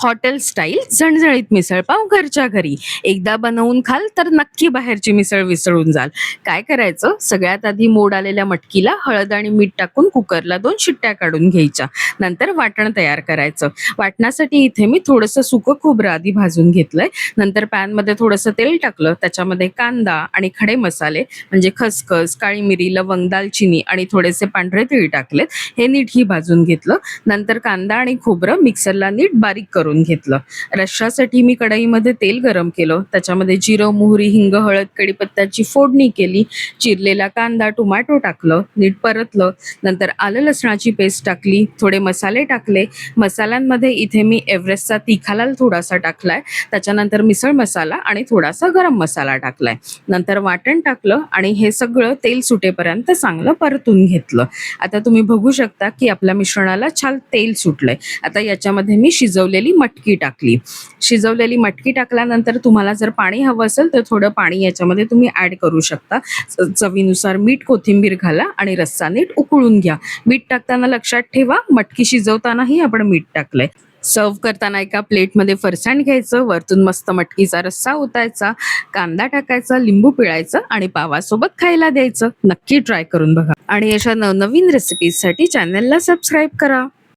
Hotel style झणझणीत मिसळपाव घरच्या घरी. एकदा बनवून खाल तर नक्की बाहेरची मिसळ विसरून जाल. काय करायचं, सगळ्यात आधी मोड आलेल्या मटकीला हळद आणि मीठ टाकून कुकरला 2 शिट्ट्या काढून घ्यायच्या. नंतर वाटण तयार करायचं. वाटणासाठी इथे मी थोडंसं सुकं खोबरं आधी भाजून घेतलंय. नंतर पॅनमध्ये थोडंसं तेल टाकलं, त्याच्यामध्ये कांदा आणि खडे मसाले म्हणजे खसखस, काळी मिरी, लवंग, दालचिनी आणि थोडेसे पांढरे तीळ टाकलेत. हे नीटही भाजून घेतलं. नंतर कांदा आणि खोबरं मिक्सरला नीट बारीक करून घेतलं. रश्श्यासाठी मी कढईमध्ये तेल गरम केलं. त्याच्यामध्ये जिरं, मोहरी, हिंग, हळद, कढीपत्त्याची फोडणी केली. चिरलेला कांदा, टोमॅटो टाकलं, नीट परतलं. नंतर आलं लसणाची पेस्ट टाकली, थोडे मसाले टाकले. मसाल्यांमध्ये इथे मी एव्हरेस्टचा तिखा लाल थोडासा टाकलाय. त्याच्यानंतर मिसळ मसाला आणि थोडासा गरम मसाला टाकलाय. नंतर वाटण टाकलं आणि हे सगळं तेल सुटेपर्यंत चांगलं परतून घेतलं. आता तुम्ही बघू शकता की आपल्या मिश्रणाला छान तेल सुटलंय. आता याच्यामध्ये मी शिजवलेली मटकी टाकली. शिजवलेली मटकी टाकल्यानंतर तुम्हाला जर पाणी हवं असेल तर थोडं पाणी याच्यामध्ये तुम्ही ऍड करू शकता. चवीनुसार मीठ, कोथिंबीर घाला आणि रस्सा नीट उकळून घ्या. मीठ टाकताना लक्षात ठेवा, मटकी शिजवतानाही आपण मीठ टाकलंय. सर्व करताना एका प्लेटमध्ये फरसाण घ्यायचं, वरतून मस्त मटकीचा रस्सा ओतायचा, कांदा टाकायचा, लिंबू पिळायचं आणि पावासोबत खायला द्यायचं. नक्की ट्राय करून बघा आणि अशा नवनवीन रेसिपीजसाठी चॅनलला सबस्क्राईब करा.